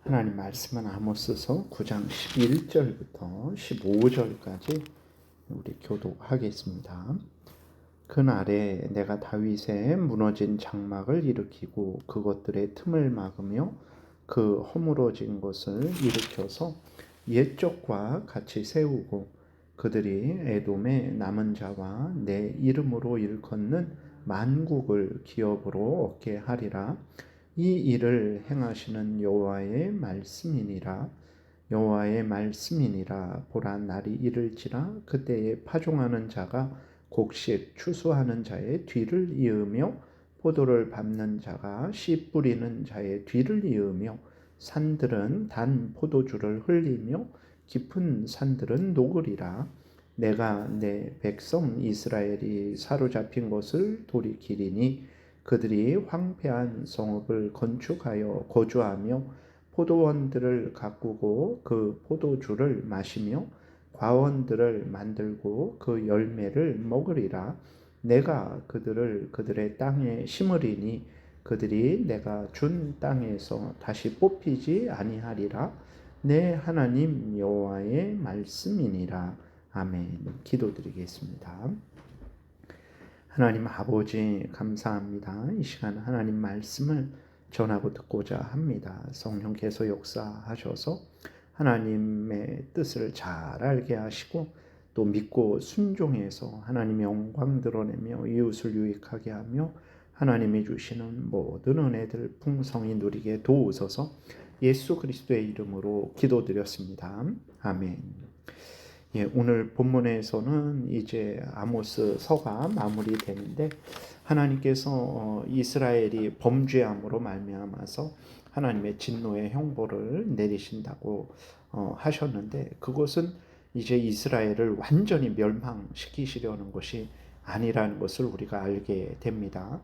하나님 말씀은 아모스서 9장 11절부터 15절까지 우리 교독하겠습니다. 그날에 내가 다윗의 무너진 장막을 일으키고 그것들의 틈을 막으며 그 허물어진 것을 일으켜서 옛적과 같이 세우고 그들이 에돔의 남은 자와 내 이름으로 일컫는 만국을 기업으로 얻게 하리라. 이 일을 행하시는 여호와의 말씀이니라. 여호와의 말씀이니라. 보라, 날이 이를지라. 그때에 파종하는 자가 곡식 추수하는 자의 뒤를 이으며 포도를 밟는 자가 씨 뿌리는 자의 뒤를 이으며 산들은 단 포도주를 흘리며 깊은 산들은 녹으리라. 내가 내 백성 이스라엘이 사로잡힌 것을 돌이키리니 그들이 황폐한 성읍을 건축하여 거주하며 포도원들을 가꾸고 그 포도주를 마시며 과원들을 만들고 그 열매를 먹으리라. 내가 그들을 그들의 땅에 심으리니 그들이 내가 준 땅에서 다시 뽑히지 아니하리라. 내 하나님 여호와의 말씀이니라. 아멘. 기도드리겠습니다. 하나님 아버지 감사합니다. 이 시간 하나님 말씀을 전하고 듣고자 합니다. 성령께서 역사하셔서 하나님의 뜻을 잘 알게 하시고 또 믿고 순종해서 하나님의 영광 드러내며 이웃을 유익하게 하며 하나님이 주시는 모든 은혜들 풍성히 누리게 도우소서. 예수 그리스도의 이름으로 기도드렸습니다. 아멘. 오늘 본문에서는 이제 아모스 서가 마무리되는데 하나님께서 이스라엘이 범죄함으로 말미암아서 하나님의 진노의 형벌을 내리신다고 하셨는데 그것은 이제 이스라엘을 완전히 멸망시키시려는 것이 아니라는 것을 우리가 알게 됩니다.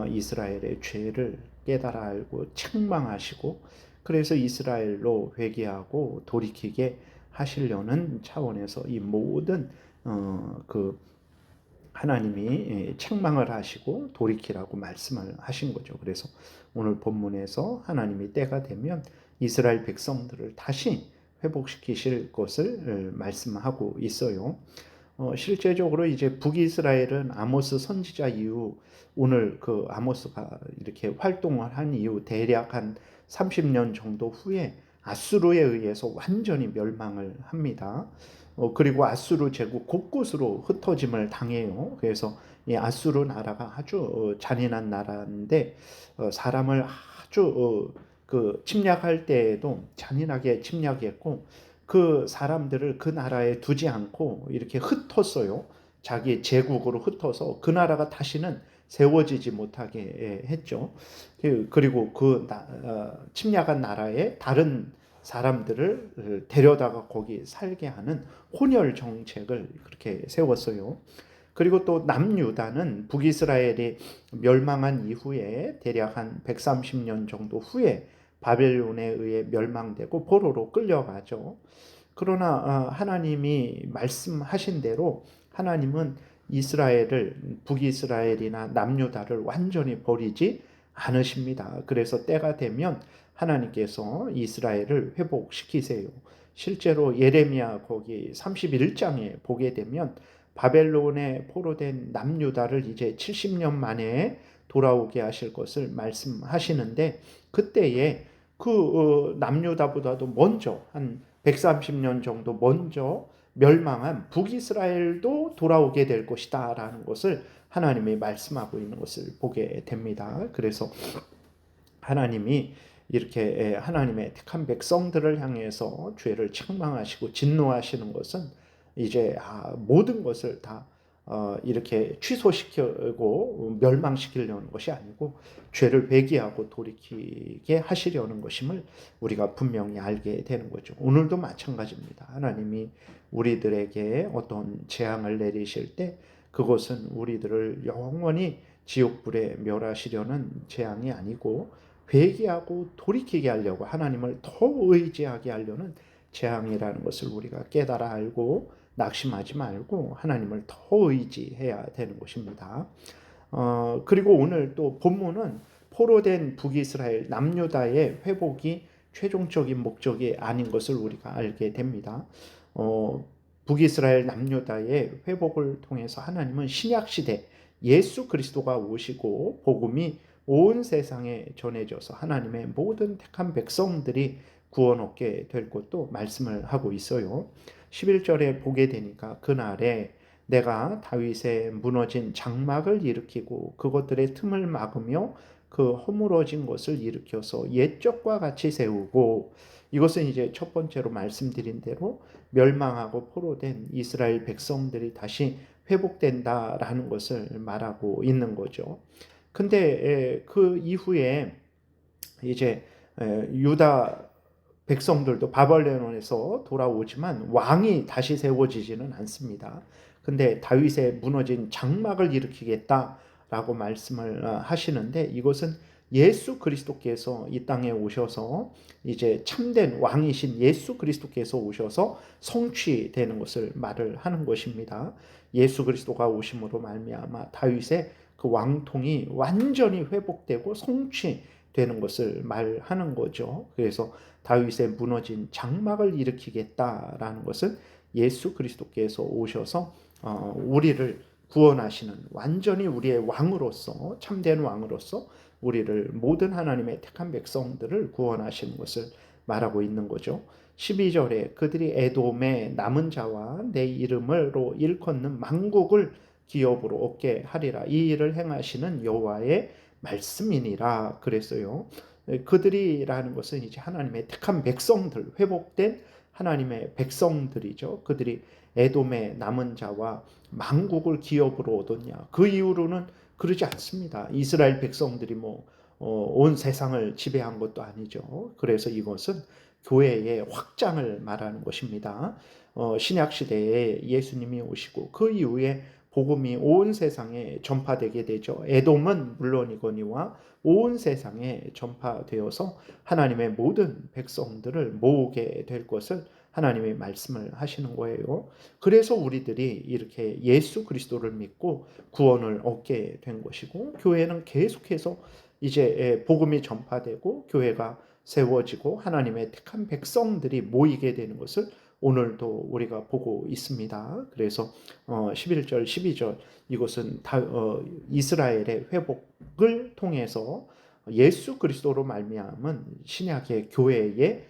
이스라엘의 죄를 깨달아 알고 책망하시고 그래서 이스라엘로 회개하고 돌이키게 하시려는 차원에서 이 모든 그 하나님이 책망을 하시고 돌이키라고 말씀을 하신 거죠. 그래서 오늘 본문에서 하나님이 때가 되면 이스라엘 백성들을 다시 회복시키실 것을 말씀하고 있어요. 실제적으로 이제 북이스라엘은 아모스 선지자 이후 오늘 그 아모스가 이렇게 활동을 한 이후 대략 한 30년 정도 후에 아수르에 의해서 완전히 멸망을 합니다. 그리고 아수르 제국 곳곳으로 흩어짐을 당해요. 그래서 이 아수르 나라가 아주 잔인한 나라인데 사람을 아주 그 침략할 때에도 잔인하게 침략했고 그 사람들을 그 나라에 두지 않고 이렇게 흩었어요. 자기 제국으로 흩어서 그 나라가 다시는 세워지지 못하게 했죠. 그리고 그 침략한 나라에 다른 사람들을 데려다가 거기 살게 하는 혼혈 정책을 그렇게 세웠어요. 그리고 또 남유다는 북이스라엘이 멸망한 이후에 대략 한 130년 정도 후에 바벨론에 의해 멸망되고 포로로 끌려가죠. 그러나 하나님이 말씀하신 대로 하나님은 이스라엘을 북이스라엘이나 남유다를 완전히 버리지 않으십니다. 그래서 때가 되면 하나님께서 이스라엘을 회복시키세요. 실제로 예레미야 거기 31장에 보게 되면 바벨론에 포로된 남유다를 이제 70년 만에 돌아오게 하실 것을 말씀하시는데 그때에 그 남유다보다도 먼저 한 130년 정도 먼저 멸망한 북이스라엘도 돌아오게 될 것이다 라는 것을 하나님이 말씀하고 있는 것을 보게 됩니다. 그래서 하나님이 이렇게 하나님의 택한 백성들을 향해서 죄를 책망하시고 진노하시는 것은 이제 모든 것을 다 이렇게 취소시키고 멸망시키려는 것이 아니고 죄를 회개하고 돌이키게 하시려는 것임을 우리가 분명히 알게 되는 거죠. 오늘도 마찬가지입니다. 하나님이 우리들에게 어떤 재앙을 내리실 때 그것은 우리들을 영원히 지옥불에 멸하시려는 재앙이 아니고 회개하고 돌이키게 하려고 하나님을 더 의지하게 하려는 재앙이라는 것을 우리가 깨달아 알고 낙심하지 말고 하나님을 더 의지해야 되는 것입니다. 그리고 오늘 또 본문은 포로된 북이스라엘 남유다의 회복이 최종적인 목적이 아닌 것을 우리가 알게 됩니다. 북이스라엘 남유다의 회복을 통해서 하나님은 신약시대 예수 그리스도가 오시고 복음이 온 세상에 전해져서 하나님의 모든 택한 백성들이 구원 얻게 될 것도 말씀을 하고 있어요. 11절에 보게 되니까 그날에 내가 다윗의 무너진 장막을 일으키고 그것들의 틈을 막으며 그 허물어진 것을 일으켜서 옛적과 같이 세우고, 이것은 이제 첫 번째로 말씀드린 대로 멸망하고 포로된 이스라엘 백성들이 다시 회복된다라는 것을 말하고 있는 거죠. 근데 그 이후에 이제 유다 백성들도 바벨론에서 돌아오지만 왕이 다시 세워지지는 않습니다. 근데 다윗의 무너진 장막을 일으키겠다라고 말씀을 하시는데, 이것은 예수 그리스도께서 이 땅에 오셔서 이제 참된 왕이신 예수 그리스도께서 오셔서 성취되는 것을 말을 하는 것입니다. 예수 그리스도가 오심으로 말미암아 다윗의 그 왕통이 완전히 회복되고 성취되는 것을 말하는 거죠. 그래서 다윗의 무너진 장막을 일으키겠다라는 것은 예수 그리스도께서 오셔서 우리를 구원하시는, 완전히 우리의 왕으로서, 참된 왕으로서 우리를, 모든 하나님의 택한 백성들을 구원하시는 것을 말하고 있는 거죠. 12절에 그들이 에돔의 남은 자와 내 이름으로 일컫는 만국을 기업으로 얻게 하리라. 이 일을 행하시는 여호와의 말씀이니라 그랬어요. 그들이라는 것은 이제 하나님의 택한 백성들, 회복된 하나님의 백성들이죠. 그들이 에돔의 남은 자와 만국을 기업으로 얻었냐? 그 이후로는 그러지 않습니다. 이스라엘 백성들이 온 세상을 지배한 것도 아니죠. 그래서 이것은 교회의 확장을 말하는 것입니다. 신약 시대에 예수님이 오시고 그 이후에 복음이 온 세상에 전파되게 되죠. 에돔은 물론이거니와 온 세상에 전파되어서 하나님의 모든 백성들을 모으게 될 것을 하나님의 말씀을 하시는 거예요. 그래서 우리들이 이렇게 예수 그리스도를 믿고 구원을 얻게 된 것이고, 교회는 계속해서 이제 복음이 전파되고 교회가 세워지고 하나님의 택한 백성들이 모이게 되는 것을 오늘도 우리가 보고 있습니다. 그래서 11절, 12절 이것은 이스라엘의 회복을 통해서 예수 그리스도로 말미암은 신약의 교회의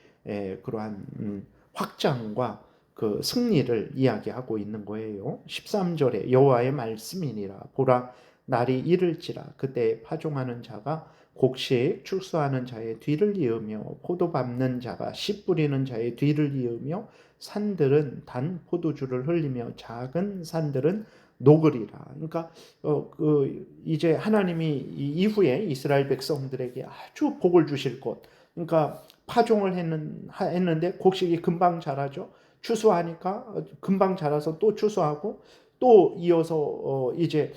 그러한 확장과 그 승리를 이야기하고 있는 거예요. 13절에 여호와의 말씀이니라. 보라, 날이 이를지라. 그때 파종하는 자가 곡식 축소하는 자의 뒤를 이으며 포도 밟는 자가 씨 뿌리는 자의 뒤를 이으며 산들은 단 포도주를 흘리며 작은 산들은 녹으리라. 그러니까 이제 하나님이 이후에 이스라엘 백성들에게 아주 복을 주실 것. 그러니까 파종을 했는데 곡식이 금방 자라죠. 추수하니까 금방 자라서 또 추수하고, 또 이어서 이제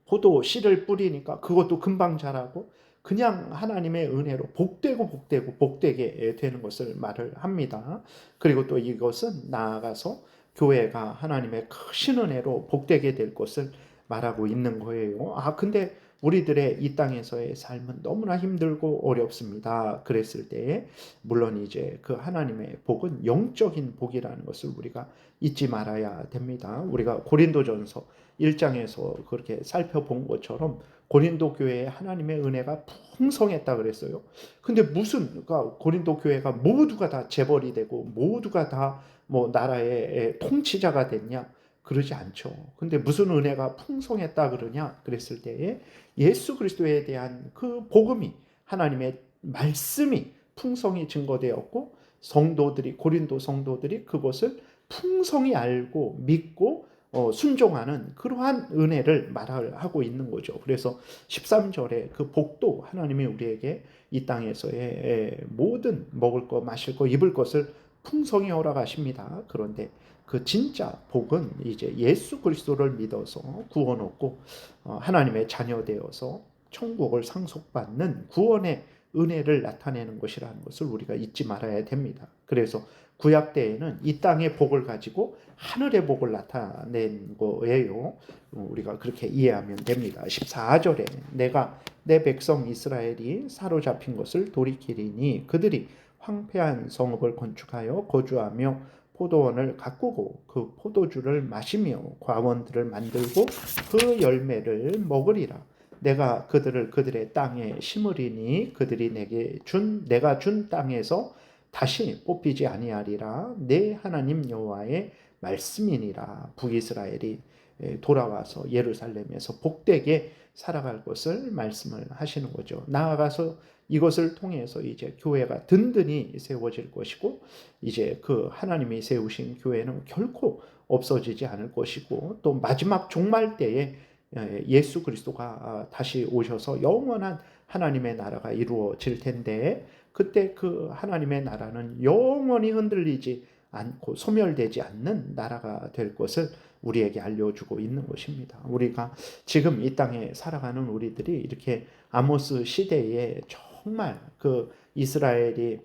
포도 씨를 뿌리니까 그것도 금방 자라고, 그냥 하나님의 은혜로 복되게 되는 것을 말을 합니다. 그리고 또 이것은 나아가서 교회가 하나님의 크신 은혜로 복되게 될 것을 말하고 있는 거예요. 근데 우리들의 이 땅에서의 삶은 너무나 힘들고 어렵습니다. 그랬을 때 물론 이제 그 하나님의 복은 영적인 복이라는 것을 우리가 잊지 말아야 됩니다. 우리가 고린도전서 1장에서 그렇게 살펴본 것처럼 고린도 교회에 하나님의 은혜가 풍성했다 그랬어요. 근데 그러니까 고린도 교회가 모두가 다 재벌이 되고 모두가 다 나라의 통치자가 됐냐? 그러지 않죠. 근데 무슨 은혜가 풍성했다 그러냐? 그랬을 때에 예수 그리스도에 대한 그 복음이, 하나님의 말씀이 풍성히 증거되었고, 고린도 성도들이 그것을 풍성히 알고 믿고 순종하는 그러한 은혜를 말하고 있는 거죠. 그래서 13절에 그 복도 하나님이 우리에게 이 땅에서의 모든 먹을 것, 마실 것, 입을 것을 풍성히 허락하십니다. 그런데 그 진짜 복은 이제 예수 그리스도를 믿어서 구원 얻고 하나님의 자녀 되어서 천국을 상속받는 구원의 은혜를 나타내는 것이라는 것을 우리가 잊지 말아야 됩니다. 그래서 구약 때에는 이 땅의 복을 가지고 하늘의 복을 나타낸 거예요. 우리가 그렇게 이해하면 됩니다. 14절에 내가 내 백성 이스라엘이 사로잡힌 것을 돌이키리니 그들이 황폐한 성읍을 건축하여 거주하며 포도원을 가꾸고 그 포도주를 마시며 과원들을 만들고 그 열매를 먹으리라. 내가 그들을 그들의 땅에 심으리니 그들이 내가 준 땅에서 다시 뽑히지 아니하리라. 내 하나님 여호와의 말씀이니라. 북이스라엘이 돌아와서 예루살렘에서 복되게 살아갈 것을 말씀을 하시는 거죠. 나아가서 이것을 통해서 이제 교회가 든든히 세워질 것이고, 이제 그 하나님이 세우신 교회는 결코 없어지지 않을 것이고, 또 마지막 종말 때에 예수 그리스도가 다시 오셔서 영원한 하나님의 나라가 이루어질 텐데, 그때 그 하나님의 나라는 영원히 흔들리지 않고 소멸되지 않는 나라가 될 것을 우리에게 알려주고 있는 것입니다. 우리가 지금 이 땅에 살아가는 우리들이 이렇게 아모스 시대에 정말 그 이스라엘이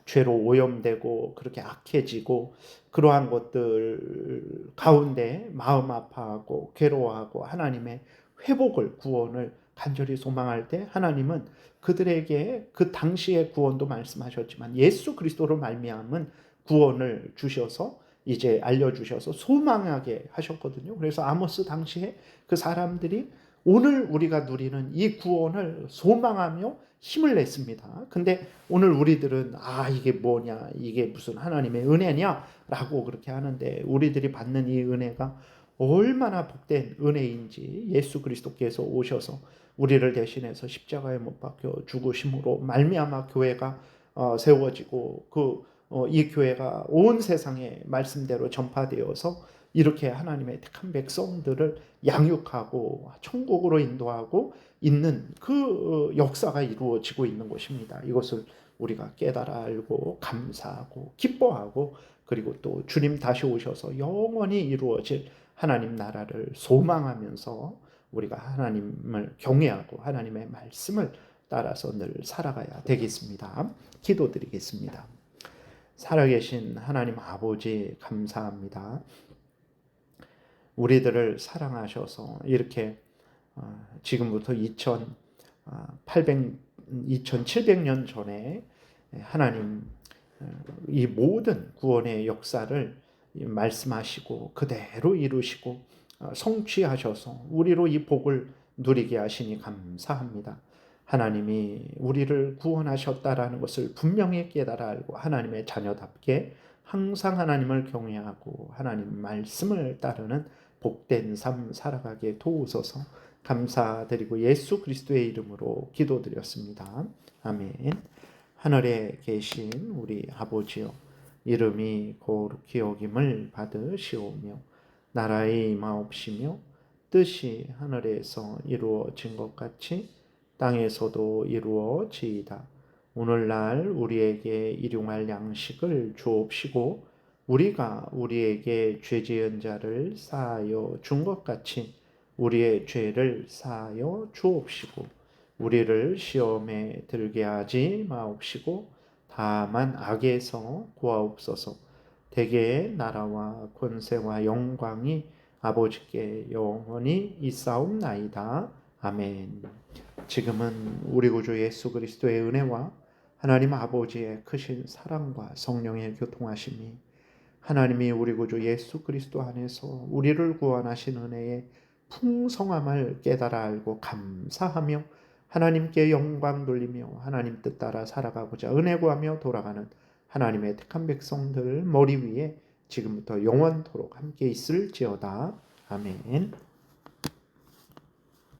죄로 오염되고 그렇게 악해지고 그러한 것들 가운데 마음 아파하고 괴로워하고 하나님의 회복을, 구원을 간절히 소망할 때 하나님은 그들에게 그 당시의 구원도 말씀하셨지만 예수 그리스도로 말미암은 구원을 주셔서 이제 알려주셔서 소망하게 하셨거든요. 그래서 아모스 당시에 그 사람들이 오늘 우리가 누리는 이 구원을 소망하며 힘을 냈습니다. 근데 오늘 우리들은 이게 뭐냐, 이게 무슨 하나님의 은혜냐 라고 그렇게 하는데, 우리들이 받는 이 은혜가 얼마나 복된 은혜인지, 예수 그리스도께서 오셔서 우리를 대신해서 십자가에 못 박혀 죽으심으로 말미암아 교회가 세워지고 이 교회가 온 세상에 말씀대로 전파되어서 이렇게 하나님의 택한 백성들을 양육하고 천국으로 인도하고 있는 그 역사가 이루어지고 있는 것입니다. 이것을 우리가 깨달아 알고 감사하고 기뻐하고, 그리고 또 주님 다시 오셔서 영원히 이루어질 하나님 나라를 소망하면서 우리가 하나님을 경외하고 하나님의 말씀을 따라서 늘 살아가야 되겠습니다. 기도드리겠습니다. 살아계신 하나님 아버지, 감사합니다. 우리들을 사랑하셔서 이렇게 지금부터 2700년 전에 하나님 이 모든 구원의 역사를 말씀하시고 그대로 이루시고 성취하셔서 우리로 이 복을 누리게 하시니 감사합니다. 하나님이 우리를 구원하셨다라는 것을 분명히 깨달아 알고 하나님의 자녀답게 항상 하나님을 경외하고 하나님 말씀을 따르는 복된 삶 살아가게 도우소서. 감사드리고 예수 그리스도의 이름으로 기도드렸습니다. 아멘. 하늘에 계신 우리 아버지여, 이름이 거룩히 여김을 받으시오며 나라의 임하옵시며 뜻이 하늘에서 이루어진 것 같이 땅에서도 이루어지이다. 오늘날 우리에게 일용할 양식을 주옵시고 우리가 우리에게 죄 지은 자를 사하여 준 것 같이 우리의 죄를 사하여 주옵시고 우리를 시험에 들게 하지 마옵시고 다만 악에서 구하옵소서. 대개의 나라와 권세와 영광이 아버지께 영원히 있사옵나이다. 아멘. 지금은 우리 구주 예수 그리스도의 은혜와 하나님 아버지의 크신 사랑과 성령의 교통하심이, 하나님이 우리 구주 예수 그리스도 안에서 우리를 구원하신 은혜의 풍성함을 깨달아 알고 감사하며 하나님께 영광 돌리며 하나님 뜻 따라 살아가고자 은혜 구하며 돌아가는 하나님의 택한 백성들 머리 위에 지금부터 영원토록 함께 있을지어다. 아멘.